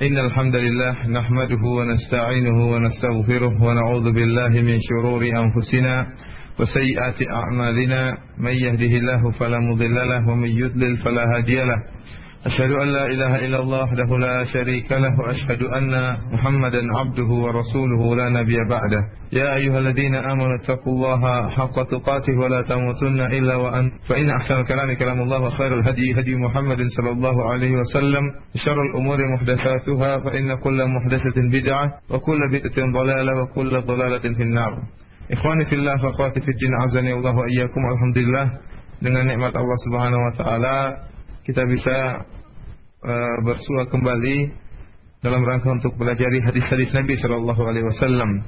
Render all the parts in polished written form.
Innal hamdalillah nahmaduhu wa nasta'inuhu wa nastaghfiruh wa na'udzu billahi min shururi anfusina wa sayyiati a'malina may yahdihillahu fala mudilla lahu wa may yudlil fala hadiyalah. Asyhadu an la ilaha illallah wahdahu la syarika lahu wa asyhadu anna Muhammadan 'abduhu wa rasuluhu la nabiyya ba'dah. Ya ayyuhalladzina amanu taqullaha haqqa tuqatih wa la tamutunna illa wa antum fa inna ahsanal kalami kalamullah wa khairul hadi hadi Muhammadin sallallahu alaihi wasallam syarrul umuri muhdatsatuha fa inna kulla muhdatsatin bid'ah wa kulla bid'atin dhalalah wa kulla dhalalatin finnar. Ikhwani fillah wa akhwati fid din azani Allah wa iyyakum. Alhamdulillah, dengan nikmat Allah Subhanahu wa taala kita bisa bersua kembali dalam rangka untuk pelajari hadis-hadis Nabi sallallahu alaihi wasallam.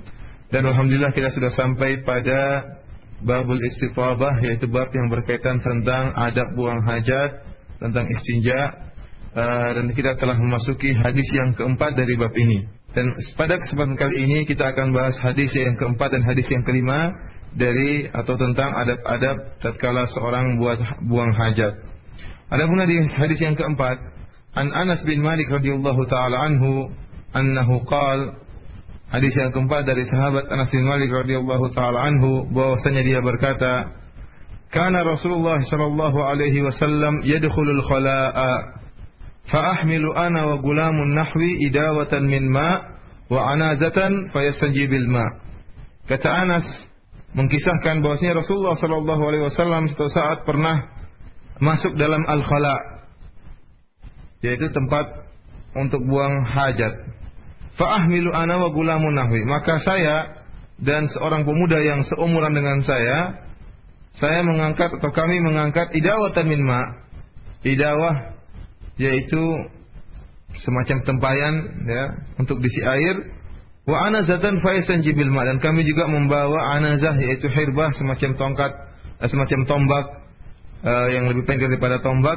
Dan alhamdulillah kita sudah sampai pada babul istithabah, yaitu bab yang berkaitan tentang adab buang hajat, tentang istinja, dan kita telah memasuki hadis yang keempat dari bab ini. Dan pada kesempatan kali ini kita akan bahas hadis yang keempat dan hadis yang kelima dari atau tentang adab-adab tatkala seorang buang hajat. Adapun hadis yang keempat, an Anas bin Malik radhiyallahu taala anhu annahu qala, hadis yang keempat dari sahabat Anas bin Malik radhiyallahu taala anhu bahwasanya dia berkata, kana Rasulullah sallallahu alaihi wasallam yadkhulul khalaa'a fa ahmilu ana wa gulamun nahwi idawatan min ma wa anazatan fayastanjibil ma. Kata Anas mengkisahkan bahwasanya Rasulullah sallallahu alaihi wasallam suatu saat pernah masuk dalam al-khala', yaitu tempat untuk buang hajat. Fa ahmilu ana wa gulamun nahwi, maka saya dan seorang pemuda yang seumuran dengan saya mengangkat atau kami mengangkat idawatan min ma. Idawah yaitu semacam tempayan ya untuk diisi air. Wa anazatan fa yastanjibil ma, dan kami juga membawa anazah yaitu hirbah, semacam tongkat, semacam tombak yang lebih pendek daripada tombak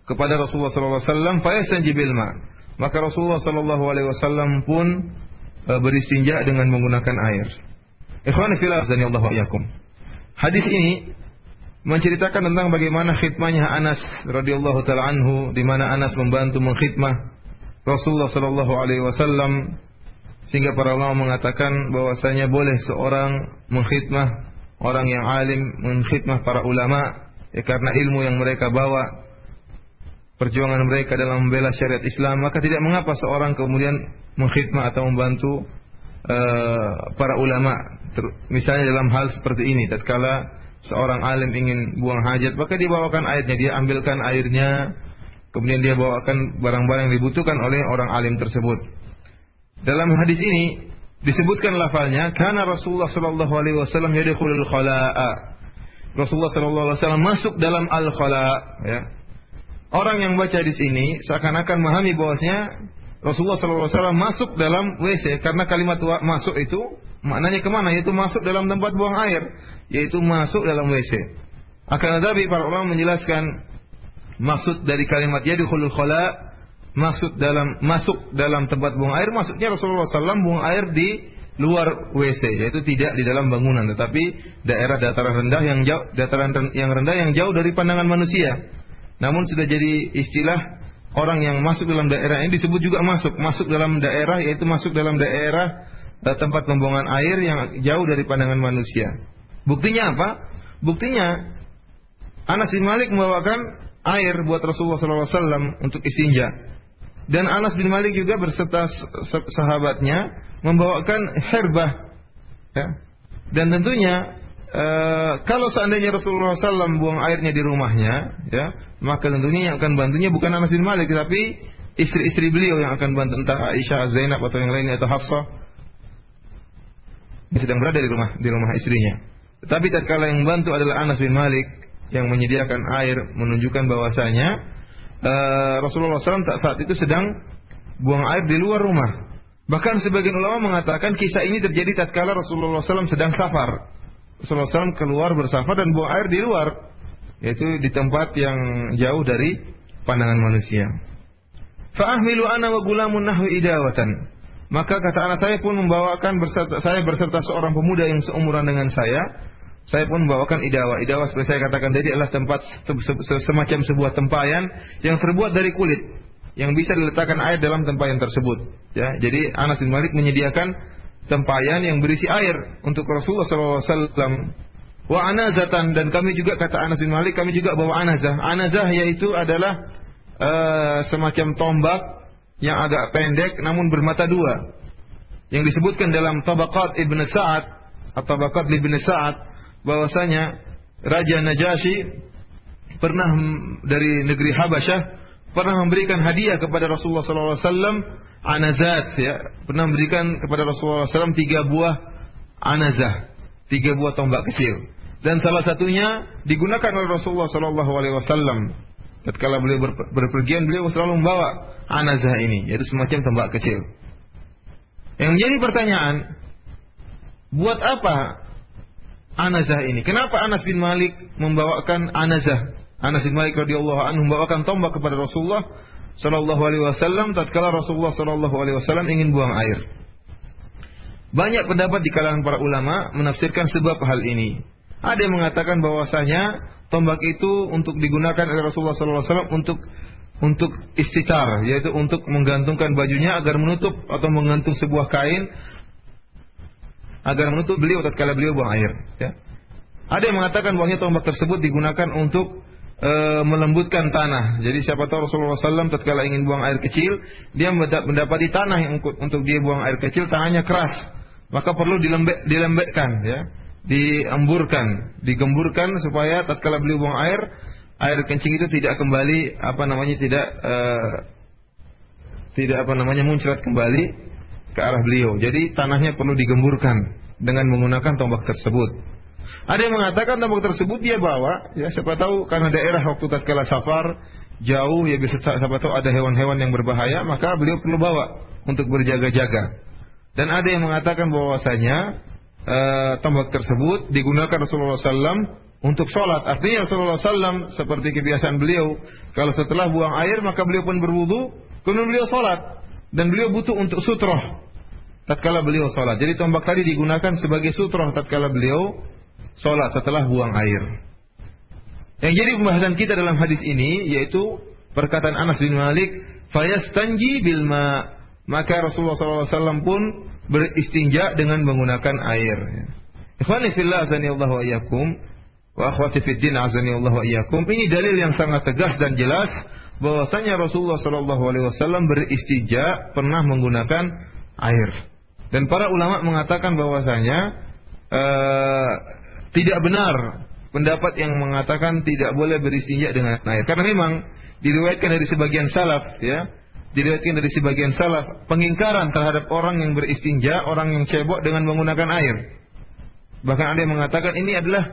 kepada Rasulullah sallallahu alaihi wasallam, fa yastanjibil ma. Maka Rasulullah sallallahu alaihi wasallam pun beristinja dengan menggunakan air. Ikhwani fillah azanillahu wa iyyakum. Hadis ini menceritakan tentang bagaimana khidmahnya Anas radhiyallahu taala anhu, di mana Anas membantu mengkhidmah Rasulullah sallallahu alaihi wasallam, sehingga para ulama mengatakan bahwasanya boleh seorang mengkhidmah orang yang alim, mengkhidmah para ulama, ya, karena ilmu yang mereka bawa, perjuangan mereka dalam membela syariat Islam, maka tidak mengapa seorang kemudian mengkhidmah atau membantu para ulama. Misalnya dalam hal seperti ini, tatkala seorang alim ingin buang hajat, maka dia bawakan airnya, dia ambilkan airnya, kemudian dia bawakan barang-barang yang dibutuhkan oleh orang alim tersebut. Dalam hadis ini disebutkan lafalnya, karena Rasulullah sallallahu alaihi wasallam yadkhulul khalaa'a. Rasulullah sallallahu alaihi wasallam masuk dalam al-khala', ya. Orang yang baca hadis ini seakan-akan memahami bahwasanya Rasulullah sallallahu alaihi wasallam masuk dalam WC, karena kalimat masuk itu maknanya kemana? Yaitu masuk dalam tempat buang air, yaitu masuk dalam WC. Akan tetapi para ulama menjelaskan maksud dari kalimat yadkhulul khala', masuk dalam tempat buang air, maksudnya Rasulullah SAW buang air di luar WC, yaitu tidak di dalam bangunan, tetapi daerah dataran rendah yang jauh, yang jauh dari pandangan manusia. Namun sudah jadi istilah orang yang masuk dalam daerah ini disebut juga masuk dalam daerah, yaitu masuk dalam daerah tempat pembuangan air yang jauh dari pandangan manusia. Buktinya apa? Buktinya Anas bin Malik membawakan air buat Rasulullah SAW untuk istinja. Dan Anas bin Malik juga berserta sahabatnya membawakan hirbah, ya. Dan tentunya kalau seandainya Rasulullah SAW buang airnya di rumahnya, ya, maka tentunya yang akan bantunya bukan Anas bin Malik, tapi istri-istri beliau yang akan bantu, entah Aisyah, Zainab atau yang lainnya, atau Hafsah yang sedang berada di rumah istrinya. Tetapi tatkala yang bantu adalah Anas bin Malik yang menyediakan air, menunjukkan bahwasanya Rasulullah SAW saat itu sedang buang air di luar rumah. Bahkan sebagian ulama mengatakan kisah ini terjadi tatkala Rasulullah SAW sedang safar. Rasulullah SAW keluar bersafar dan buang air di luar, yaitu di tempat yang jauh dari pandangan manusia. Fa'ahmilu ana wa gulamun nahwi idawatan. Maka kata anak saya pun membawakan berserta seorang pemuda yang seumuran dengan saya. Saya pun membawakan idawah. Idawah seperti saya katakan tadi adalah tempat semacam sebuah tempayan yang terbuat dari kulit, yang bisa diletakkan air dalam tempayan tersebut. Ya, jadi Anas bin Malik menyediakan tempayan yang berisi air untuk Rasulullah SAW. Wa anazatan, dan kami juga, kata Anas bin Malik, kami juga bawa anazah. Anazah yaitu adalah semacam tombak yang agak pendek namun bermata dua, yang disebutkan dalam Tabaqat Ibn Sa'ad atau Tabaqat Ibn Sa'ad bahwasanya Raja Najasyi pernah dari negeri Habasyah pernah memberikan hadiah kepada Rasulullah SAW anazat, ya, pernah memberikan kepada Rasulullah SAW 3 buah anazah, 3 buah tombak kecil, dan salah satunya digunakan oleh Rasulullah SAW. Ketika beliau berpergian, beliau selalu membawa anazah ini, yaitu semacam tombak kecil. Yang menjadi pertanyaan, buat apa anazah ini? Kenapa Anas bin Malik membawakan anazah? Anas bin Malik radhiyallahu anhu membawakan tombak kepada Rasulullah sallallahu alaihi wasallam tatkala Rasulullah sallallahu alaihi wasallam ingin buang air. Banyak pendapat di kalangan para ulama menafsirkan sebab hal ini. Ada yang mengatakan bahwasanya tombak itu untuk digunakan oleh Rasulullah sallallahu alaihi wasallam untuk istitar, yaitu untuk menggantungkan bajunya agar menutup atau menggantung sebuah kain agar menutup beliau tatkala beliau buang air, ya. Ada yang mengatakan bahwa tombak tersebut digunakan untuk melembutkan tanah. Jadi siapa tahu Rasulullah SAW tatkala ingin buang air kecil, dia mendapati tanah yang untuk dia buang air kecil, tanahnya keras, maka perlu dilembekkan, ya, diemburkan, digemburkan supaya tatkala beliau buang air kencing itu tidak kembali tidak muncrat kembali ke arah beliau. Jadi tanahnya perlu digemburkan dengan menggunakan tombak tersebut. Ada yang mengatakan tombak tersebut dia bawa, ya, siapa tahu karena daerah waktu tatkala safar jauh, ya, bisa siapa tahu ada hewan-hewan yang berbahaya, maka beliau perlu bawa untuk berjaga-jaga. Dan ada yang mengatakan bahwasanya tombak tersebut digunakan Rasulullah SAW untuk sholat. Artinya Rasulullah SAW seperti kebiasaan beliau, kalau setelah buang air maka beliau pun berwudu, kemudian beliau sholat, dan beliau butuh untuk sutroh tatkala beliau sholat. Jadi tombak tadi digunakan sebagai sutroh tatkala beliau sholat setelah buang air. Yang jadi pembahasan kita dalam hadis ini yaitu perkataan Anas bin Malik, fayastanji bilma, maka Rasulullah SAW pun beristinja dengan menggunakan air. Ikhwani fillah azanillahu wa iyyakum wa akhwati fid din azanillahu wa iyyakum. Ini dalil yang sangat tegas dan jelas bahwasanya Rasulullah SAW beristinja pernah menggunakan air. Dan para ulama mengatakan bahwasanya tidak benar pendapat yang mengatakan tidak boleh beristinja dengan air. Karena memang diriwayatkan dari sebagian salaf, ya, diriwayatkan dari sebagian salaf pengingkaran terhadap orang yang beristinja, orang yang cebok dengan menggunakan air. Bahkan ada yang mengatakan ini adalah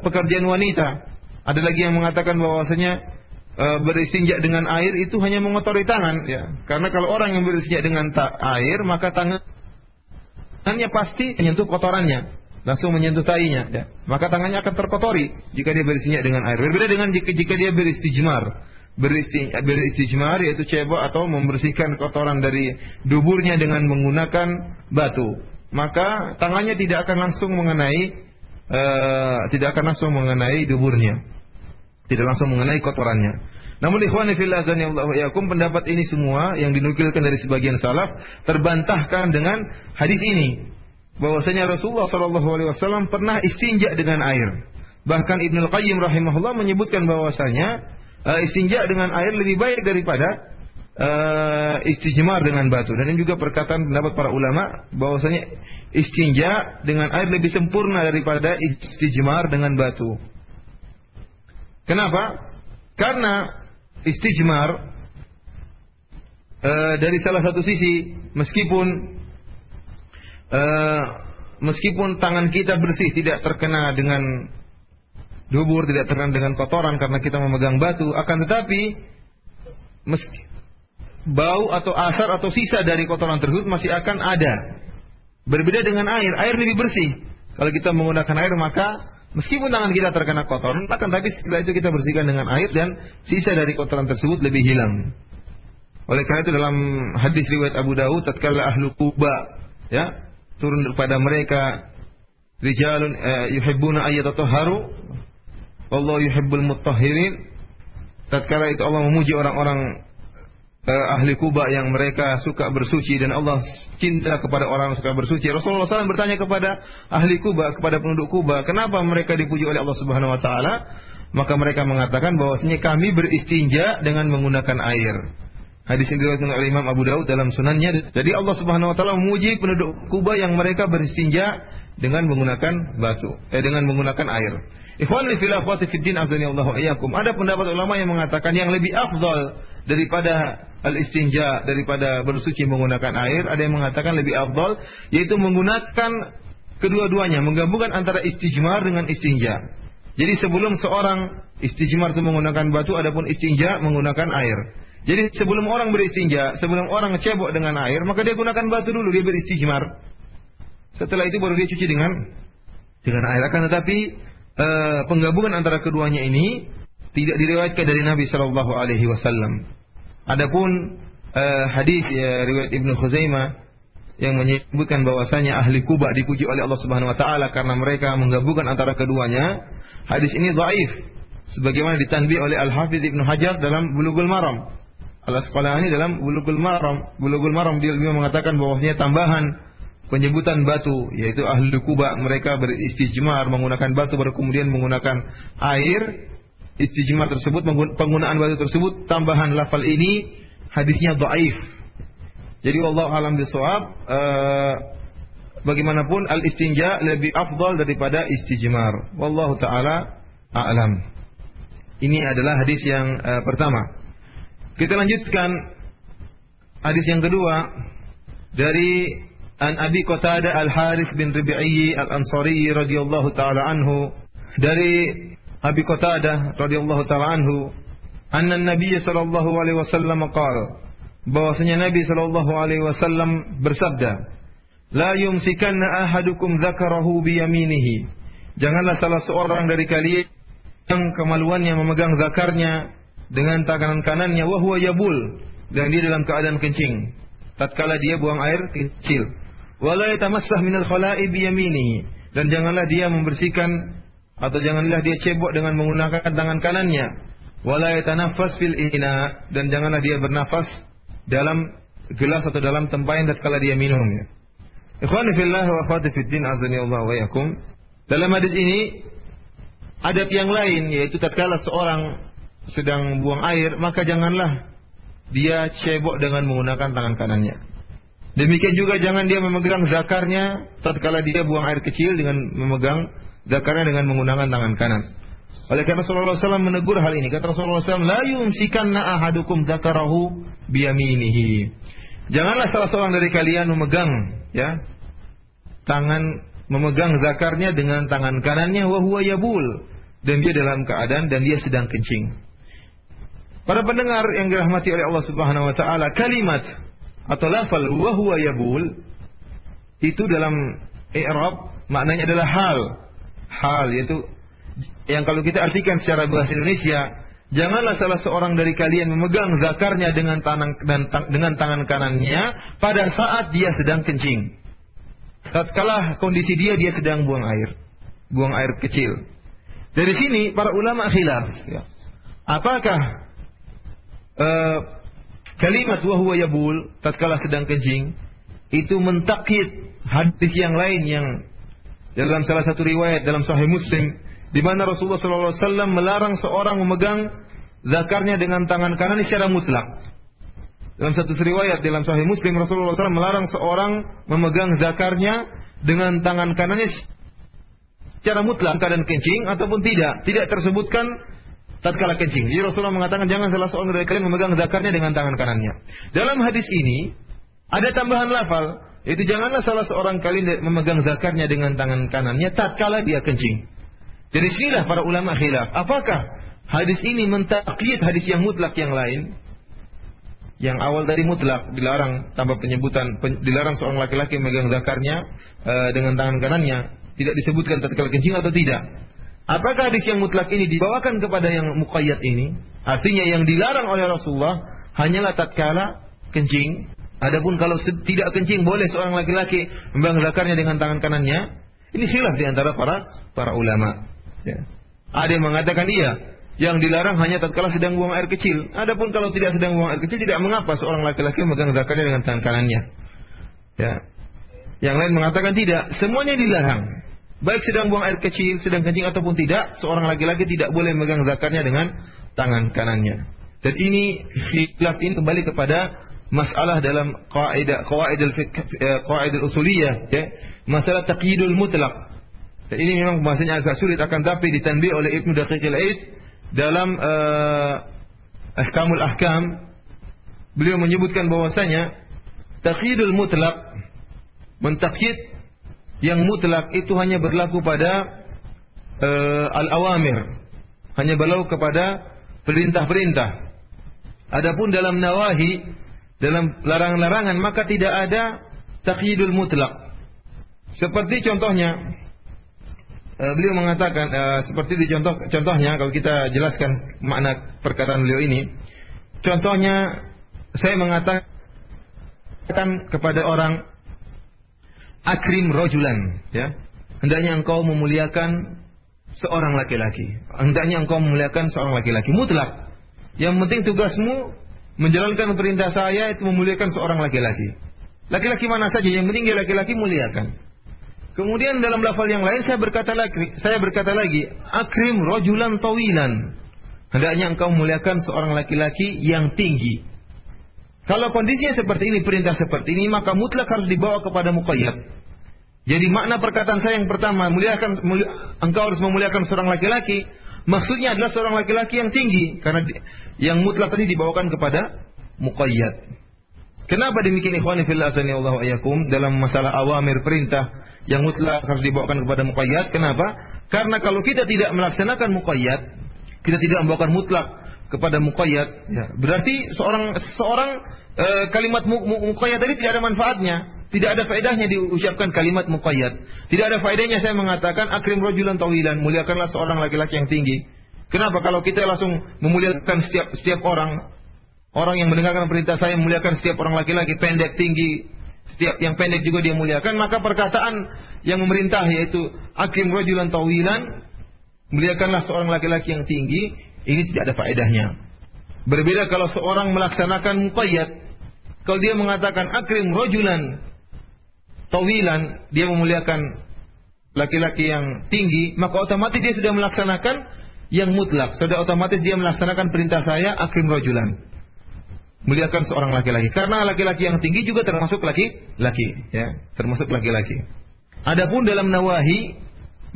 pekerjaan wanita. Ada lagi yang mengatakan bahwasanya beristinja dengan air itu hanya mengotori tangan, ya. Karena kalau orang yang beristinja dengan air, maka tangannya pasti menyentuh kotorannya, langsung menyentuh tainya, ya. Maka tangannya akan terkotori jika dia beristinja dengan air. Berbeda dengan jika dia beristijmar. Beristijmar yaitu cebok atau membersihkan kotoran dari duburnya dengan menggunakan batu. Maka tangannya tidak akan langsung mengenai duburnya. Tidak langsung mengenai kotorannya. Namun ikhwani fillah azanillahu wa iyyakum, pendapat ini semua yang dinukilkan dari sebagian salaf terbantahkan dengan hadis ini. Bahwasanya Rasulullah SAW pernah istinja dengan air. Bahkan Ibnul Qayyim rahimahullah menyebutkan bahwasanya istinja dengan air lebih baik daripada istijmar dengan batu. Dan ini juga perkataan pendapat para ulama bahwasanya istinja dengan air lebih sempurna daripada istijmar dengan batu. Kenapa? Karena istijmar dari salah satu sisi meskipun tangan kita bersih, tidak terkena dengan dubur, tidak terkena dengan kotoran karena kita memegang batu, akan tetapi bau atau asar atau sisa dari kotoran tersebut masih akan ada. Berbeda dengan air, air lebih bersih. Kalau kita menggunakan air maka meskipun tangan kita terkena kotoran, akan tapi setelah itu kita bersihkan dengan air dan sisa dari kotoran tersebut lebih hilang. Oleh karena itu dalam hadis riwayat Abu Dawud, tatkala ahlu Quba, ya, turun kepada mereka, rijalun yuhibbuna ayyatatahharu wallahu yuhibbul mutahhirin. Tatkala itu Allah memuji orang-orang ahli Quba yang mereka suka bersuci dan Allah cinta kepada orang yang suka bersuci. Rasulullah SAW bertanya kepada ahli Quba, kepada penduduk Quba, kenapa mereka dipuji oleh Allah Subhanahu wa taala? Maka mereka mengatakan bahwasanya kami beristinja dengan menggunakan air. Hadis ini diriwayatkan oleh Imam Abu Daud dalam sunannya. Jadi Allah Subhanahu wa taala memuji penduduk Quba yang mereka beristinja dengan menggunakan dengan menggunakan air. Ikhwani fil akhwati fid din azanillahu iyyakum. Ada pendapat ulama yang mengatakan yang lebih afdal daripada al-istinja, daripada bersuci menggunakan air, ada yang mengatakan lebih afdal yaitu menggunakan kedua-duanya, menggabungkan antara istijmar dengan istinja. Jadi sebelum seorang istijmar itu menggunakan batu, adapun istinja menggunakan air. Jadi sebelum orang beristinja, sebelum orang cebok dengan air, maka dia gunakan batu dulu, dia beristijmar. Setelah itu baru dia cuci dengan air. Akan tetapi penggabungan antara keduanya ini tidak diriwayatkan dari Nabi sallallahu alaihi wasallam. Adapun hadis riwayat Ibnu Khuzaimah yang menyebutkan bahwasanya ahli Quba dipuji oleh Allah Subhanahu wa taala karena mereka menggabungkan antara keduanya, hadis ini dhaif sebagaimana ditanbih oleh Al-Hafidz Ibnu Hajar dalam Bulughul Maram. Al-Asqalani dalam Bulughul Maram dia mengatakan bahwasanya tambahan penyebutan batu, yaitu ahli Quba mereka beristijmar menggunakan batu baru kemudian menggunakan air. Istijmar tersebut, penggunaan batu tersebut, tambahan lafal ini hadisnya dhaif. Jadi wallahu alam bisawab, bagaimanapun al-istinja lebih afdal daripada istijmar. Wallahu taala a'lam. Ini adalah hadis yang pertama. Kita lanjutkan hadis yang kedua dari An Abi Qatadah Al-Harith bin Rabi'i Al-Ansari radhiyallahu taala anhu, dari Abi Qatadah radhiyallahu taala anhu, anna Nabi sallallahu alaihi wasallam qala, bahwasanya Nabi sallallahu alaihi wasallam bersabda, la yumsikanna ahadukum dzakarahu bi yaminihi, janganlah salah seorang dari kalian yang kemaluannya memegang zakarnya dengan tangan kanannya, wa huwa yabul, dan dia dalam keadaan kencing tatkala dia buang air kecil. Wala yatamassah minal khala'i bi yaminihi, dan janganlah dia membersihkan atau janganlah dia cebok dengan menggunakan tangan kanannya. Wala yatanaffas fil ina, dan janganlah dia bernafas dalam gelas atau dalam tempayan tatkala dia minum. Ikhwani fillah wa akhwati fid din azanillahu wa iyyakum. Dalam hadis ini adab yang lain, yaitu tatkala seorang sedang buang air, maka janganlah dia cebok dengan menggunakan tangan kanannya. Demikian juga jangan dia memegang zakarnya tatkala dia buang air kecil dengan memegang zakarnya dengan menggunakan tangan kanan. Oleh karena Rasulullah SAW menegur hal ini. Kata Rasulullah SAW, la yumsikanna ahadukum zakarahu biyaminihi. Janganlah salah seorang dari kalian memegang memegang zakarnya dengan tangan kanannya, wa huwa yabul, dan dia dalam keadaan dan dia sedang kencing. Para pendengar yang dirahmati oleh Allah Subhanahu wa taala, kalimat atau lafal wa huwa yabul itu dalam i'rab maknanya adalah hal, yaitu yang kalau kita artikan secara bahasa Indonesia, janganlah salah seorang dari kalian memegang zakarnya dengan tangan kanannya pada saat dia sedang kencing. Tatkala kondisi dia sedang buang air kecil. Dari sini para ulama khilaf, apakah kalimat wa huwa yabul tatkala sedang kencing itu mentakyid hadis yang lain yang dalam salah satu riwayat dalam Sahih Muslim di mana Rasulullah sallallahu alaihi wasallam melarang seorang memegang zakarnya dengan tangan kanan secara mutlak. Dalam satu riwayat dalam Sahih Muslim Rasulullah SAW melarang seorang memegang zakarnya dengan tangan kanannya secara mutlak, keadaan kencing ataupun tidak tersebutkan tatkala kencing. Jadi Rasulullah mengatakan jangan salah seorang dari kalian memegang zakarnya dengan tangan kanannya. Dalam hadis ini ada tambahan lafal, yaitu janganlah salah seorang kalian memegang zakarnya dengan tangan kanannya tatkala dia kencing. Dari sinilah para ulama khilaf, apakah hadis ini mentakyid hadis yang mutlak yang lain? Yang awal dari mutlak dilarang tanpa penyebutan, dilarang seorang laki-laki memegang zakarnya dengan tangan kanannya, tidak disebutkan tatkala kencing atau tidak. Apakah hadis yang mutlak ini dibawakan kepada yang muqayyad ini? Artinya yang dilarang oleh Rasulullah hanyalah tatkala kencing. Adapun kalau tidak kencing boleh seorang laki-laki memegang zakarnya dengan tangan kanannya. Ini khilaf di antara para ulama. Ya. Ada yang mengatakan iya, Yang dilarang hanya tatkala sedang buang air kecil. Adapun kalau tidak sedang buang air kecil, tidak mengapa seorang laki-laki memegang zakarnya dengan tangan kanannya. Ya. Yang lain mengatakan tidak, semuanya dilarang. Baik sedang buang air kecil, sedang kencing ataupun tidak, seorang laki-laki tidak boleh memegang zakarnya dengan tangan kanannya. Dan ini khilaf ini kembali kepada masalah dalam qawaidul usuliyah, ya, masalah taqyidul mutlaq. Dan ini memang bahasanya agak sulit, akan tapi ditanbih oleh Ibnu Daqiqil Aid dalam Ahkamul Ahkam. Beliau menyebutkan bahwasanya taqyidul mutlaq, mentakyid yang mutlak itu hanya berlaku pada al-awamir, hanya berlaku kepada perintah-perintah. Adapun dalam nawahi, dalam larangan-larangan, maka tidak ada taqyidul mutlak. Seperti contohnya, beliau mengatakan seperti contohnya kalau kita jelaskan makna perkataan beliau ini. Contohnya, saya mengatakan kepada orang, akrim rajulan, ya. Hendaknya engkau memuliakan seorang laki-laki. Hendaknya engkau memuliakan seorang laki-laki, mutlak. Yang penting tugasmu menjalankan perintah saya itu memuliakan seorang laki-laki. Laki-laki mana saja, yang penting dia laki-laki, muliakan. Kemudian dalam lafal yang lain saya berkata lagi, akrim rajulan tawilan. Hendaknya engkau memuliakan seorang laki-laki yang tinggi. Kalau kondisinya seperti ini, perintah seperti ini, maka mutlak harus dibawa kepada muqayyad. Jadi makna perkataan saya yang pertama, engkau harus memuliakan seorang laki-laki, maksudnya adalah seorang laki-laki yang tinggi, karena yang mutlak tadi dibawakan kepada muqayyad. Kenapa demikian, ikhwani fillah azanillahu wa iyyakum? Dalam masalah awamir, perintah yang mutlak harus dibawakan kepada muqayyad. Kenapa? Karena kalau kita tidak melaksanakan muqayyad, kita tidak membawakan mutlak kepada muqayyad, ya, berarti seorang kalimat muqayyad tadi tidak ada manfaatnya, tidak ada faedahnya diucapkan kalimat muqayyad. Tidak ada faedahnya saya mengatakan akrim rajulan tawilan, muliakanlah seorang laki-laki yang tinggi. Kenapa? Kalau kita langsung memuliakan setiap orang yang mendengarkan perintah saya memuliakan setiap orang laki-laki, pendek, tinggi, setiap yang pendek juga dia muliakan, maka perkataan yang memerintah yaitu akrim rajulan tawilan, muliakanlah seorang laki-laki yang tinggi, ini tidak ada faedahnya. Berbeda kalau seorang melaksanakan muqayyad. Kalau dia mengatakan akrim rajulan tawilan, dia memuliakan laki-laki yang tinggi, maka otomatis dia sudah melaksanakan yang mutlak. Sudah otomatis dia melaksanakan perintah saya akrim rajulan, muliakan seorang laki-laki. Karena laki-laki yang tinggi juga termasuk laki-laki, ya, termasuk laki-laki. Adapun dalam nawahi,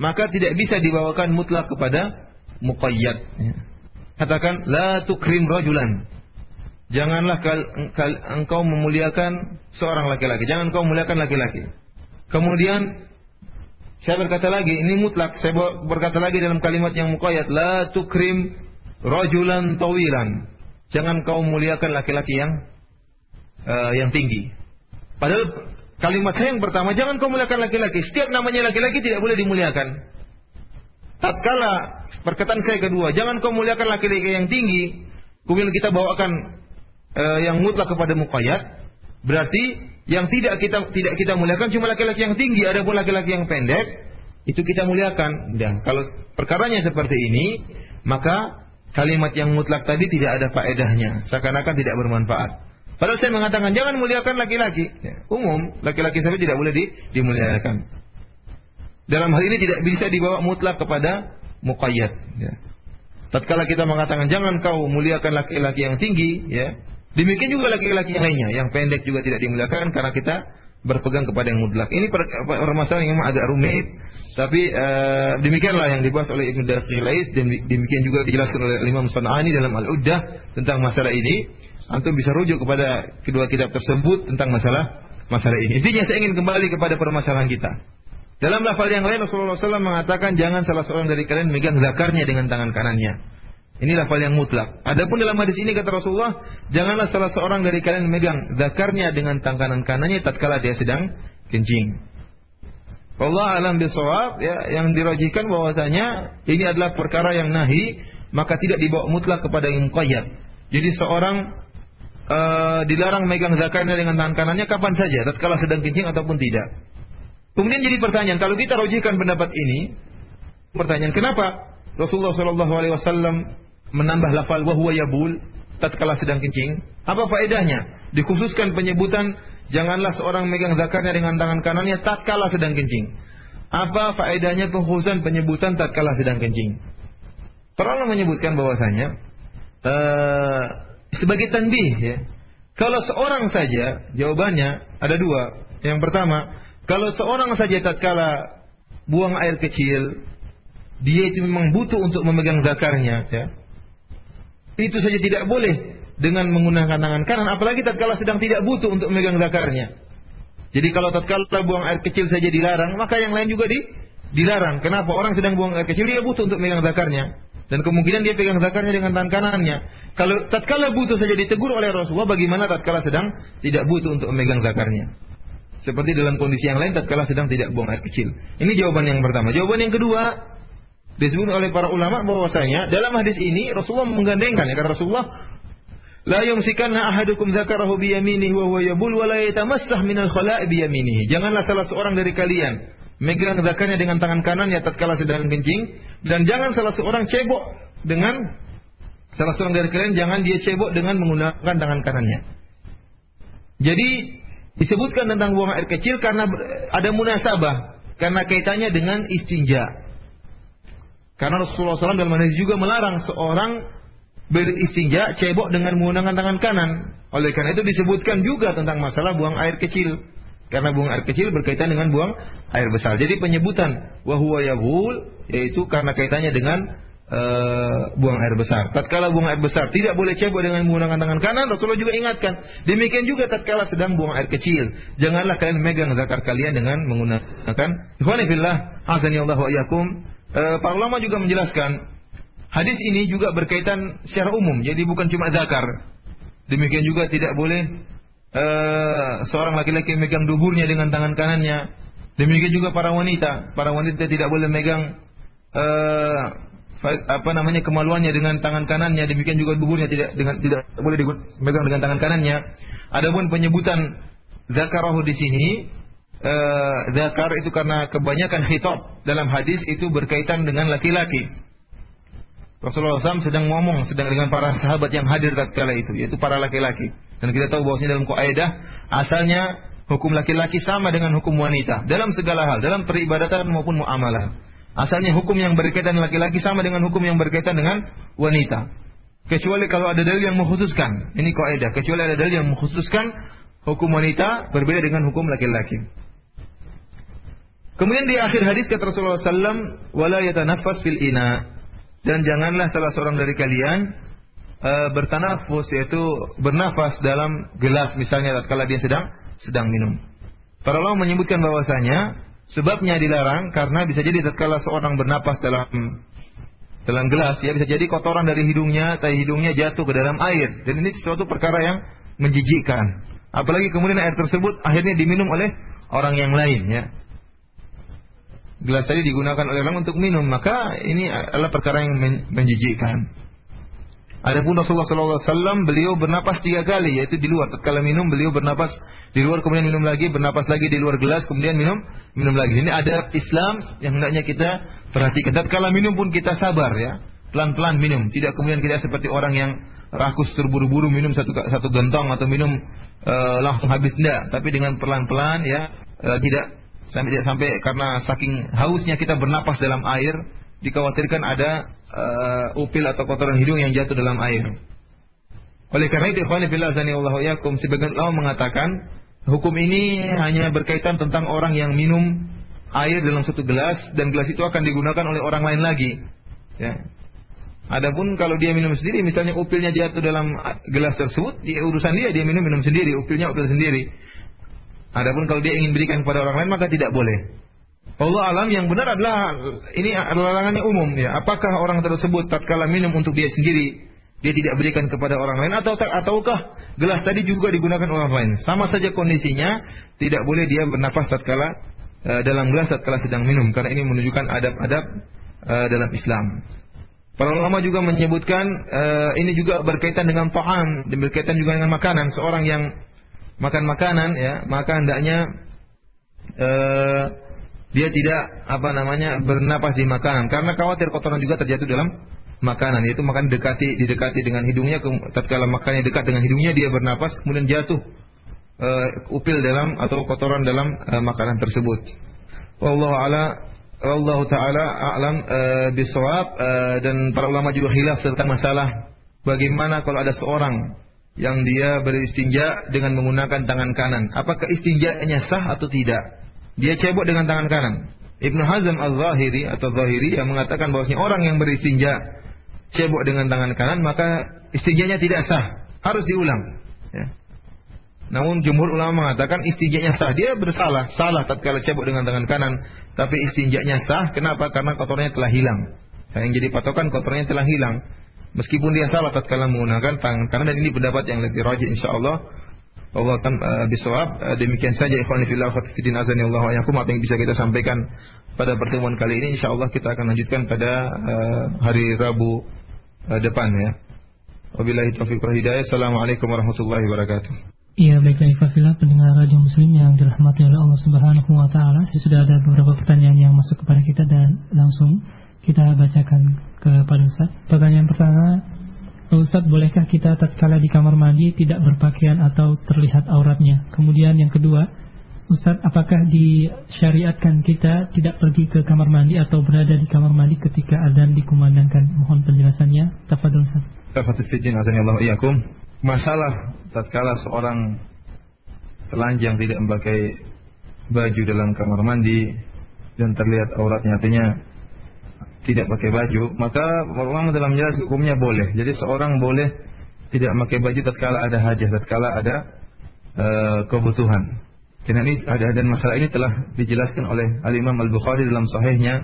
maka tidak bisa dibawakan mutlak kepada muqayyad, ya. Katakan la tukrim rajulan, janganlah engkau memuliakan seorang laki-laki, jangan engkau memuliakan laki-laki. Kemudian saya berkata lagi, ini mutlak, saya berkata lagi dalam kalimat yang muqayyad, la tukrim rajulan tawilan, jangan engkau memuliakan laki-laki yang tinggi. Padahal kalimat saya yang pertama, jangan engkau memuliakan laki-laki, setiap namanya laki-laki tidak boleh dimuliakan. Tatkala perkataan saya kedua, jangan kau muliakan laki-laki yang tinggi, kemudian kita bawakan yang mutlak kepada muqayyad, berarti yang tidak kita muliakan cuma laki-laki yang tinggi, adapun laki-laki yang pendek itu kita muliakan. Dan kalau perkaranya seperti ini, maka kalimat yang mutlak tadi tidak ada faedahnya, seakan-akan tidak bermanfaat. Padahal saya mengatakan jangan muliakan laki-laki, ya, umum laki-laki saja tidak boleh dimuliakan. Dalam hal ini tidak bisa dibawa mutlak kepada muqayyad, ya. Tatkala kita mengatakan jangan kau muliakan laki-laki yang tinggi, ya, demikian juga laki-laki yang lainnya, yang pendek juga tidak dimuliakan karena kita berpegang kepada yang mutlak. Ini permasalahan yang memang agak rumit, tapi demikianlah yang dibahas oleh Ibnu Daqiqil Aid, dan demikian juga dijelaskan oleh Imam San'ani dalam Al-Uddah tentang masalah ini. Antum bisa rujuk kepada kedua kitab tersebut tentang masalah ini. Intinya saya ingin kembali kepada permasalahan kita. Dalam lafal yang lain Rasulullah SAW mengatakan jangan salah seorang dari kalian memegang zakarnya dengan tangan kanannya. Ini lafal yang mutlak. Adapun dalam hadis ini kata Rasulullah, janganlah salah seorang dari kalian memegang zakarnya dengan tangan kanannya tatkala dia sedang kencing. Allah alam bisawab, ya, yang dirajihkan bahwasanya ini adalah perkara yang nahi, maka tidak dibawa mutlak kepada yang muqayyad. Jadi seorang dilarang memegang zakarnya dengan tangan kanannya kapan saja, tatkala sedang kencing ataupun tidak. Kemudian jadi pertanyaan, kalau kita rujihkan pendapat ini, pertanyaan kenapa Rasulullah SAW menambah lafal wa huwa yabul tatkala sedang kencing? Apa faedahnya? Dikhususkan penyebutan janganlah seorang megang zakarnya dengan tangan kanannya tatkala sedang kencing. Apa faedahnya pengkhususan penyebutan tatkala sedang kencing? Para ulama menyebutkan bahwasanya sebagai tanbih ya. Kalau seorang saja, jawabannya ada dua. Yang pertama, kalau seorang saja tatkala buang air kecil, dia itu memang butuh untuk memegang zakarnya ya. Itu saja tidak boleh dengan menggunakan tangan kanan, apalagi tatkala sedang tidak butuh untuk memegang zakarnya. Jadi kalau tatkala buang air kecil saja dilarang, maka yang lain juga dilarang. Kenapa? Orang sedang buang air kecil, dia butuh untuk memegang zakarnya. Dan kemungkinan dia pegang zakarnya dengan tangan kanannya. Kalau tatkala butuh saja ditegur oleh Rasulullah, bagaimana tatkala sedang tidak butuh untuk memegang zakarnya? Seperti dalam kondisi yang lain tatkala sedang tidak buang air kecil. Ini jawaban yang pertama. Jawaban yang kedua, disebut oleh para ulama bahwasanya dalam hadis ini Rasulullah menggandengkan ya, karena Rasulullah la yumsikanna ahadukum dzakarahu bi yaminihi wa huwa yabul wa la yatamassah minal khala'i bi yaminihi. Janganlah salah seorang dari kalian megang zakarnya dengan tangan kanan ya tatkala sedang kencing, dan jangan salah seorang cebok dengan salah seorang dari kalian jangan dia cebok dengan menggunakan tangan kanannya. Jadi disebutkan tentang buang air kecil karena ada munasabah, karena kaitannya dengan istinja. Karena Rasulullah SAW dalam hadis juga melarang seorang beristinja cebok dengan menggunakan tangan kanan. Oleh karena itu disebutkan juga tentang masalah buang air kecil. Karena buang air kecil berkaitan dengan buang air besar. Jadi penyebutan wa huwa yabul yaitu karena kaitannya dengan buang air besar. Tatkala buang air besar tidak boleh cebok dengan menggunakan tangan kanan, Rasulullah juga ingatkan. Demikian juga tatkala sedang buang air kecil, janganlah kalian megang zakar kalian dengan menggunakan ikhwani fillah azanillahu wa iyyakum. Para ulama juga menjelaskan hadis ini juga berkaitan secara umum, jadi bukan cuma zakar. Demikian juga tidak boleh seorang laki-laki megang duburnya dengan tangan kanannya. Demikian juga para wanita tidak boleh megang kemaluannya dengan tangan kanannya. Demikian juga duburnya tidak boleh dimegang dengan tangan kanannya. Adapun penyebutan zakarahu di sini, zakar itu karena kebanyakan khitab dalam hadis itu berkaitan dengan laki-laki. Rasulullah SAW sedang dengan para sahabat yang hadir tatkala itu, yaitu para laki-laki. Dan kita tahu bahwasanya dalam kaidah asalnya hukum laki-laki sama dengan hukum wanita dalam segala hal, dalam peribadatan maupun muamalah. Asalnya hukum yang berkaitan laki-laki sama dengan hukum yang berkaitan dengan wanita. Kecuali kalau ada dalil yang mengkhususkan. Ini kaidah, kecuali ada dalil yang mengkhususkan hukum wanita berbeda dengan hukum laki-laki. Kemudian di akhir hadis kata Rasulullah SAW, wala yatanaffas fil ina, dan janganlah salah seorang dari kalian bertanafus, yaitu bernafas dalam gelas misalnya tatkala dia sedang minum. Para ulama menyebutkan bahwasanya sebabnya dilarang karena bisa jadi tatkala seorang bernapas dalam gelas, ya bisa jadi kotoran dari hidungnya, tai hidungnya jatuh ke dalam air, dan ini sesuatu perkara yang menjijikkan. Apalagi kemudian air tersebut akhirnya diminum oleh orang yang lain, ya. Gelas tadi digunakan oleh orang untuk minum, maka ini adalah perkara yang menjijikkan. Adapun Rasulullah SAW beliau bernapas 3 kali, yaitu di luar. Tatkala minum beliau bernapas di luar, kemudian minum lagi, bernapas lagi di luar gelas, kemudian minum lagi. Ini adab Islam yang hendaknya kita perhatikan. Tatkala minum pun kita sabar, ya, pelan-pelan minum. Tidak kemudian kita seperti orang yang rakus terburu-buru minum satu gentong atau minum langsung habis, tidak. Tapi dengan pelan-pelan, ya, tidak sampai karena saking hausnya kita bernapas dalam air, dikhawatirkan ada upil atau kotoran hidung yang jatuh dalam air. Oleh karena itu, ikhwani fillah azanillahu wa iyyakum, sebagian ulama mengatakan hukum ini hanya berkaitan tentang orang yang minum air dalam satu gelas dan gelas itu akan digunakan oleh orang lain lagi, ya. Adapun kalau dia minum sendiri, misalnya upilnya jatuh dalam gelas tersebut, urusan dia minum sendiri, upil sendiri. Adapun kalau dia ingin berikan kepada orang lain, maka tidak boleh. Allah alam, yang benar adalah ini adalah larangannya umum, ya. Apakah orang tersebut tatkala minum untuk dia sendiri, dia tidak berikan kepada orang lain, ataukah gelas tadi juga digunakan orang lain? Sama saja kondisinya, tidak boleh dia bernafas tatkala dalam gelas tatkala sedang minum, karena ini menunjukkan adab-adab dalam Islam. Para ulama juga menyebutkan ini juga berkaitan dengan ta'am, dan berkaitan juga dengan makanan. Seorang yang makan makanan, ya, maka hendaknya dia tidak bernapas di makanan, karena khawatir kotoran juga terjatuh makanan, yaitu makan didekati dengan hidungnya, tatkala makannya dekat dengan hidungnya dia bernapas kemudian jatuh upil dalam atau kotoran dalam makanan tersebut. Wallahu taala a'lam bisawab. Dan para ulama juga khilaf tentang masalah bagaimana kalau ada seorang yang dia beristinja dengan menggunakan tangan kanan, apakah istinjanya sah atau tidak? Dia cebok dengan tangan kanan. Ibnu Hazm al-Zahiri atau Zahiri yang mengatakan bahwasanya orang yang beristinja cebok dengan tangan kanan maka istinjanya tidak sah, harus diulang. Ya. Namun jumhur ulama mengatakan istinjanya sah, dia salah tatkala cebok dengan tangan kanan, tapi istinjanya sah. Kenapa? Karena kotornya telah hilang. Yang jadi patokan kotornya telah hilang, meskipun dia salah tatkala menggunakan tangan kanan, dan ini pendapat yang lebih rajih insyaallah. Allah akan bisawab. Demikian saja ikhwani fillah wa fiddin azani Allah wa yakum apa yang bisa kita sampaikan pada pertemuan kali ini. Insyaallah kita akan lanjutkan pada hari Rabu depan ya. Wabillahi taufiq wal hidayah. Assalamualaikum warahmatullahi wabarakatuh. Iya, baiklah ikhwafillah pendengar radio muslim yang dirahmati oleh Allah Subhanahu wa taala. Sudah ada beberapa pertanyaan yang masuk kepada kita dan langsung kita bacakan kepada Ustaz. Pertanyaan pertama, Ustaz, bolehkah kita tatkala di kamar mandi tidak berpakaian atau terlihat auratnya? Kemudian yang kedua, Ustaz, apakah disyariatkan kita tidak pergi ke kamar mandi atau berada di kamar mandi ketika adzan dikumandangkan? Mohon penjelasannya. Tafadhol Ustaz. Tafadhol fiddin azani Allah wa iyyakum. Masalah tatkala seorang telanjang tidak memakai baju dalam kamar mandi dan terlihat auratnya, artinya tidak pakai baju, maka ulama dalam jelas hukumnya boleh. Jadi seorang boleh tidak memakai baju tatkala ada hajat, tatkala ada kebutuhan. Karena ini dan masalah ini telah dijelaskan oleh Al-Imam Al-Bukhari dalam sahihnya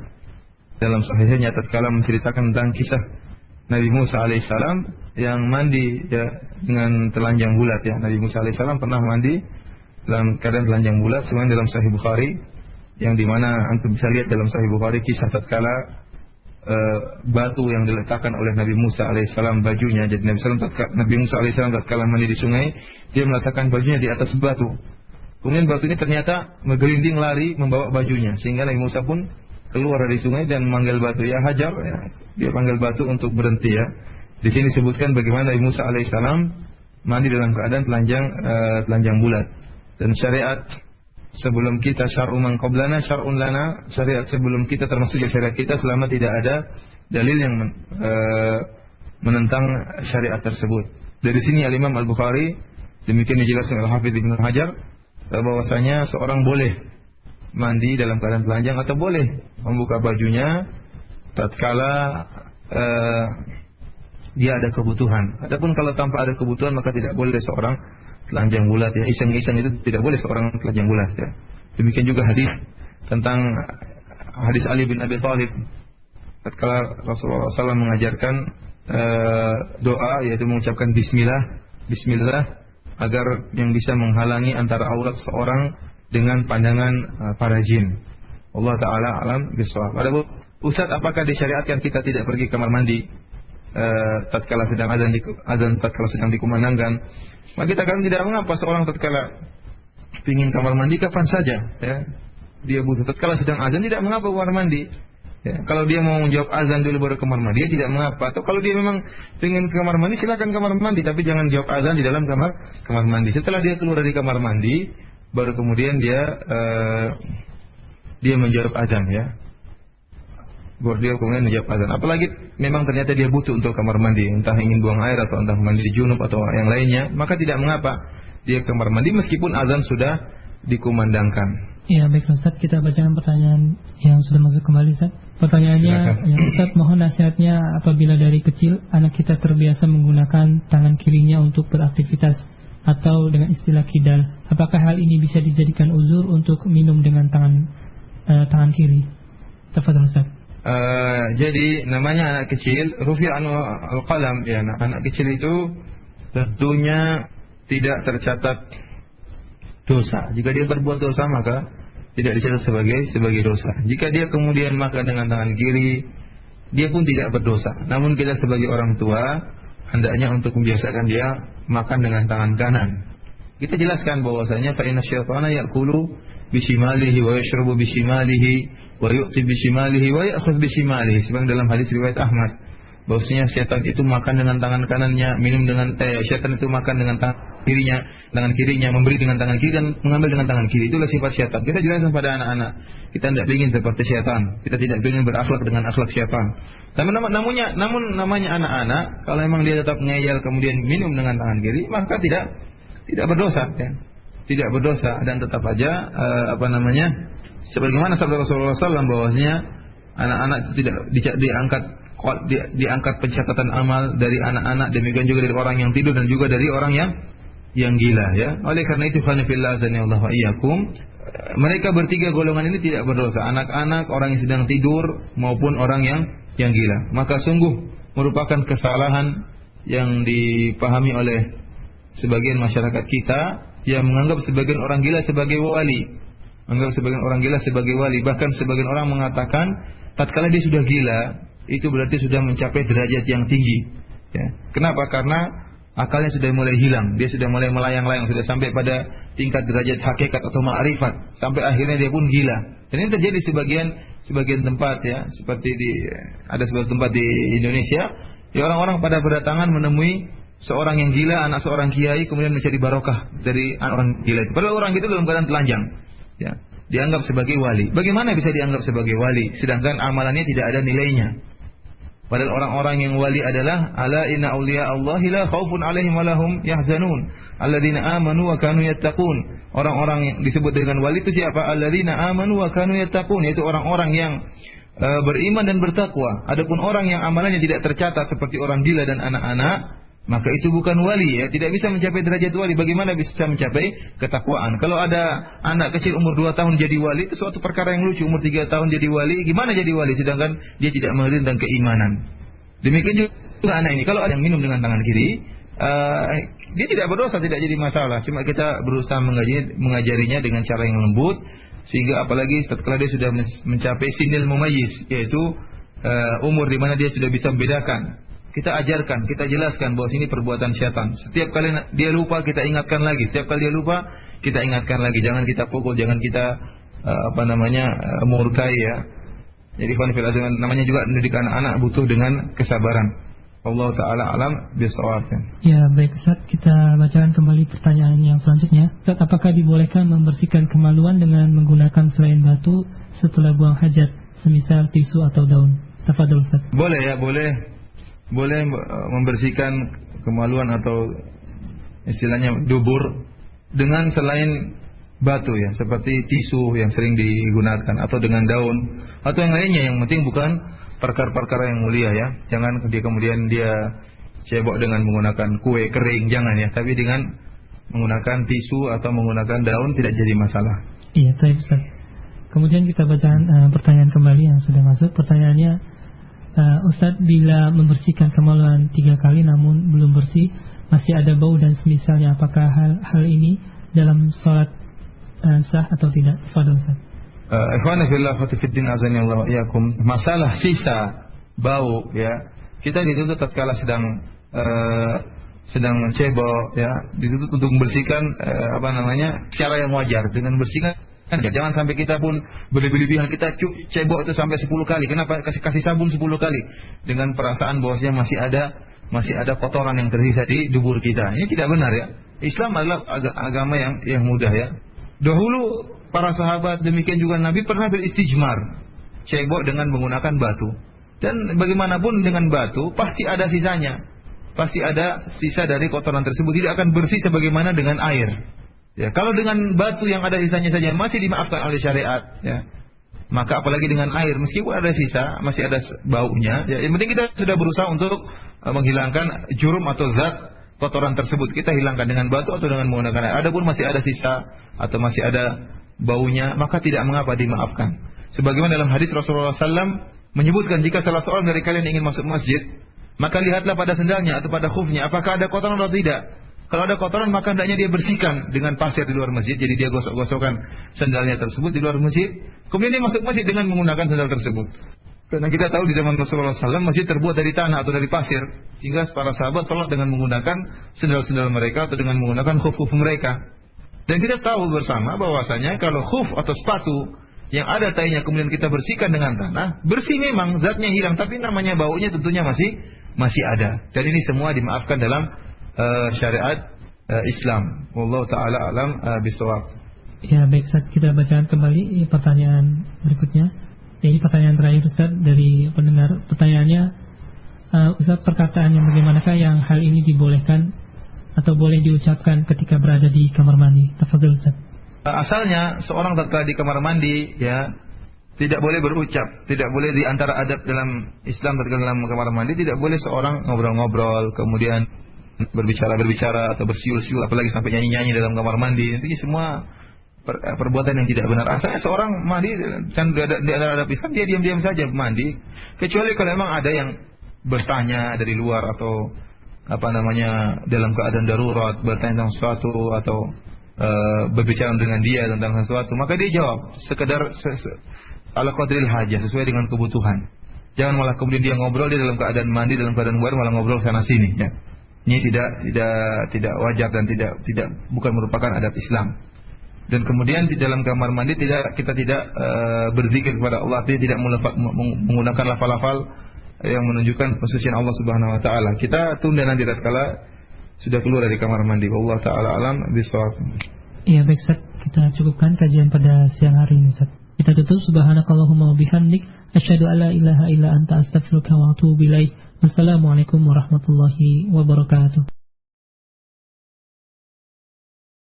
tatkala menceritakan tentang kisah Nabi Musa alaihissalam yang mandi ya dengan telanjang bulat ya. Nabi Musa alaihissalam pernah mandi dalam keadaan telanjang bulat, semuanya dalam Sahih Bukhari, yang dimana antum bisa lihat dalam Sahih Bukhari kisah tatkala batu yang diletakkan oleh Nabi Musa alaihissalam bajunya. Jadi Nabi Musa alaihissalam tatkala mandi di sungai, dia meletakkan bajunya di atas batu. Kemudian batu ini ternyata menggelinding lari membawa bajunya, sehingga Nabi Musa pun keluar dari sungai dan memanggil batu, ya Hajar, ya. Dia panggil batu untuk berhenti ya. Di sini disebutkan bagaimana Nabi Musa alaihissalam mandi dalam keadaan telanjang bulat. Dan syariat sebelum kita syar'u man qablana syar'un lana, syariat sebelum kita termasuk syariat kita selama tidak ada dalil yang menentang syariat tersebut. Dari sini Al-Imam Al-Bukhari demikian dijelaskan oleh Hafidz Ibnu Hajar bahwasanya seorang boleh mandi dalam keadaan telanjang atau boleh membuka bajunya tatkala dia ada kebutuhan. Adapun kalau tanpa ada kebutuhan maka tidak boleh seorang telanjang bulat ya, iseng-iseng itu tidak boleh seorang telanjang bulat ya. Demikian juga hadis tentang hadis Ali bin Abi Thalib tatkala Rasulullah SAW mengajarkan doa, yaitu mengucapkan bismillah agar yang bisa menghalangi antara aurat seorang dengan pandangan para jin. Allah taala alam bisawab. Adapun Ustaz, apakah disyariatkan kita tidak pergi kamar mandi tatkala sedang azan tatkala sedang dikumandangkan? Maka kita kan tidak mengapa seorang tatkala ingin kamar mandi kapan saja ya. Dia butuh tatkala sedang azan tidak mengapa kamar mandi. Ya, kalau dia mau menjawab azan dulu baru kamar mandi, dia tidak mengapa. Atau kalau dia memang ingin ke kamar mandi, silakan kamar mandi, tapi jangan jawab azan di dalam kamar mandi. Setelah dia keluar dari kamar mandi, baru kemudian dia menjawab azan ya. Baru dia kemudian menjawab azan. Apalagi memang ternyata dia butuh untuk kamar mandi, entah ingin buang air atau entah mandi di junub atau yang lainnya, maka tidak mengapa dia ke kamar mandi meskipun azan sudah dikumandangkan. Ya, baik Ustaz, kita bacakan pertanyaan yang sudah masuk kembali Ustaz. Pertanyaannya, ya Ustaz, mohon nasihatnya apabila dari kecil anak kita terbiasa menggunakan tangan kirinya untuk beraktivitas atau dengan istilah kidal. Apakah hal ini bisa dijadikan uzur untuk minum dengan tangan kiri? Tafadhol Ustaz. Jadi namanya anak kecil, rufi'an al-qalam ya, anak kecil itu tentunya tidak tercatat dosa. Jika dia berbuat dosa maka tidak dicatat sebagai dosa. Jika dia kemudian makan dengan tangan kiri, dia pun tidak berdosa. Namun kita sebagai orang tua hendaknya untuk membiasakan dia makan dengan tangan kanan. Kita jelaskan bahwasanya fa inna syaitana ya'kulu bishimalihi wa yashrabu bishimalihi wa yu'ti bishimalihi wa ya'khudh bishimalihi, sebagaimana dalam hadis riwayat Ahmad. bahwasanya setan itu makan dengan tangan kanannya, minum dengan setan itu makan dengan tangan kirinya, memberi dengan tangan kiri dan mengambil dengan tangan kiri. Itulah sifat setan. Kita jelaskan pada anak-anak, kita tidak ingin seperti setan, kita tidak ingin berakhlak dengan akhlak setan. Tapi namun namanya anak-anak, kalau memang dia tetap ngeyel kemudian minum dengan tangan kiri, maka tidak berdosa, ya. Tidak berdosa dan tetap aja sebagaimana sabda Rasulullah SAW bahwasanya anak-anak itu tidak diangkat pencatatan amal dari anak-anak, demikian juga dari orang yang tidur dan juga dari orang yang gila, ya. Oleh karena itu khonifillah azanillahu wa iyyakum, mereka bertiga golongan ini tidak berdosa, anak-anak, orang yang sedang tidur maupun orang yang gila. Maka sungguh merupakan kesalahan yang dipahami oleh sebagian masyarakat kita yang menganggap sebagian orang gila sebagai wali. Bahkan sebagian orang mengatakan tatkala dia sudah gila, itu berarti sudah mencapai derajat yang tinggi, ya. Kenapa? Karena akalnya sudah mulai hilang, dia sudah mulai melayang-layang, sudah sampai pada tingkat derajat hakikat atau ma'rifat, sampai akhirnya dia pun gila. Dan ini terjadi sebagian tempat, ya, seperti ada sebuah tempat di Indonesia, ya, orang-orang pada berdatangan menemui seorang yang gila, anak seorang kiai, kemudian mencari barokah dari orang gila itu. Padahal orang itu dalam keadaan telanjang, ya, dianggap sebagai wali. Bagaimana bisa dianggap sebagai wali sedangkan amalannya tidak ada nilainya? Padahal orang-orang yang wali adalah ala inna awliya Allahi la khaufun alaihim wa lahum yahzanun alladzina amanu wa kanu yattaqun. Orang-orang yang disebut dengan wali itu siapa? Alladzina amanu wa kanu yattaqun, yaitu orang-orang yang beriman dan bertakwa. Adapun orang yang amalannya tidak tercatat seperti orang gila dan anak-anak, maka itu bukan wali, ya, tidak bisa mencapai derajat wali. Bagaimana bisa mencapai ketakwaan? Kalau ada anak kecil umur 2 tahun jadi wali, itu suatu perkara yang lucu. Umur 3 tahun jadi wali, gimana jadi wali sedangkan dia tidak mengerti tentang keimanan. Demikian juga anak ini, kalau ada yang minum dengan tangan kiri, dia tidak berdosa, tidak jadi masalah. Cuma kita berusaha mengajarinya dengan cara yang lembut, sehingga apalagi setelah dia sudah mencapai sinil mumayyiz, yaitu umur di mana dia sudah bisa membedakan. Kita ajarkan, kita jelaskan bahwa ini perbuatan syaitan. Setiap kali dia lupa, kita ingatkan lagi. Setiap kali dia lupa, kita ingatkan lagi. Jangan kita pukul, jangan kita murkai, ya. Jadi namanya juga mendidik anak-anak butuh dengan kesabaran. Allah Ta'ala alam bisawab. Ya, baik Ustaz, kita bacakan kembali pertanyaan yang selanjutnya. Ustaz, apakah dibolehkan membersihkan kemaluan dengan menggunakan selain batu setelah buang hajat, semisal tisu atau daun? Tafadhol Ustaz. Boleh, ya, boleh membersihkan kemaluan atau istilahnya dubur dengan selain batu, ya, seperti tisu yang sering digunakan atau dengan daun atau yang lainnya. Yang penting bukan perkara-perkara yang mulia, ya. Jangan kemudian dia cebok dengan menggunakan kue kering, jangan, ya. Tapi dengan menggunakan tisu atau menggunakan daun tidak jadi masalah. Iya, baik Ustaz. Kemudian kita bacakan pertanyaan kembali yang sudah masuk. Pertanyaannya, Ustadz, bila membersihkan kemaluan 3 kali namun belum bersih, masih ada bau dan semisalnya, apakah hal ini dalam sholat sah atau tidak? Fadhol Ustadz. Ikhwana fillah khatifiddin azanillahu wa iyyakum, masalah sisa bau, ya, kita dituntut tatkala sedang mencebok, ya, dituntut untuk membersihkan cara yang wajar dengan bersihkan. Jangan sampai kita pun berlebihan, kita cebok itu sampai 10 kali. Kenapa? Kasih sabun 10 kali dengan perasaan bahwasanya masih ada kotoran yang tersisa di dubur kita. Ini tidak benar, ya. Islam adalah agama yang mudah, ya. Dahulu para sahabat, demikian juga Nabi pernah beristijmar, cebok dengan menggunakan batu. Dan bagaimanapun dengan batu pasti ada sisanya. Pasti ada sisa dari kotoran tersebut, tidak akan bersih sebagaimana dengan air. Ya, kalau dengan batu yang ada sisanya saja masih dimaafkan oleh syariat, ya, maka apalagi dengan air, meskipun ada sisa, masih ada baunya, ya, yang penting kita sudah berusaha untuk menghilangkan jurum atau zat kotoran tersebut. Kita hilangkan dengan batu atau dengan menggunakan air. Adapun masih ada sisa atau masih ada baunya, maka tidak mengapa dimaafkan. Sebagaimana dalam hadis Rasulullah SAW menyebutkan, jika salah seorang dari kalian ingin masuk masjid, maka lihatlah pada sendalnya atau pada khufnya, apakah ada kotoran atau tidak. Kalau ada kotoran, maka hendaknya dia bersihkan dengan pasir di luar masjid. Jadi dia gosok-gosokkan sandalnya tersebut di luar masjid. Kemudian dia masuk masjid dengan menggunakan sandal tersebut. Karena kita tahu di zaman Rasulullah SAW masjid terbuat dari tanah atau dari pasir, sehingga para sahabat sholat dengan menggunakan sandal-sandal mereka atau dengan menggunakan khuf-khuf mereka. Dan kita tahu bersama bahwasanya kalau khuf atau sepatu yang ada tainya kemudian kita bersihkan dengan tanah, bersih memang, zatnya hilang, tapi namanya baunya tentunya masih ada. Dan ini semua dimaafkan dalam syariat Islam. Wallahu taala alam bisawab. Ya, baik, Ustaz, kita bacakan kembali pertanyaan berikutnya. Ini pertanyaan terakhir, Ustaz, dari pendengar. Pertanyaannya, Ustaz, perkataannya bagaimanakah yang hal ini dibolehkan atau boleh diucapkan ketika berada di kamar mandi? Tafadhol, Ustaz. Asalnya seorang tatkala di kamar mandi, ya, tidak boleh berucap, tidak boleh di antara adab dalam Islam tatkala dalam kamar mandi tidak boleh seorang ngobrol-ngobrol, kemudian berbicara atau bersiul-siul, apalagi sampai nyanyi-nyanyi dalam kamar mandi. Itu semua perbuatan yang tidak benar. Asalnya seorang mandi kan di antara adab Islam dia diam-diam saja mandi, kecuali kalau memang ada yang bertanya dari luar atau dalam keadaan darurat, bertanya tentang sesuatu atau berbicara dengan dia tentang sesuatu, maka dia jawab sekedar ala qadril hajah, sesuai dengan kebutuhan. Jangan malah kemudian dia ngobrol, dia dalam keadaan mandi, dalam keadaan buar malah ngobrol sana sini, ya. Ini tidak wajar dan bukan merupakan adab Islam. Dan kemudian di dalam kamar mandi kita tidak berzikir kepada Allah, tidak menggunakan lafal-lafal yang menunjukkan kesucian Allah Subhanahu wa taala. Kita tunda nanti tatkala sudah keluar dari kamar mandi. Wallahu taala alam bisawab. Iya, baik, Ustaz. Kita cukupkan kajian pada siang hari ini, Ustaz. Kita tutup. Subhanakallahumma wa bihamdik, asyhadu an la ilaha illa anta, astaghfiruka wa atubu ilaik. Wassalamualaikum warahmatullahi wabarakatuh.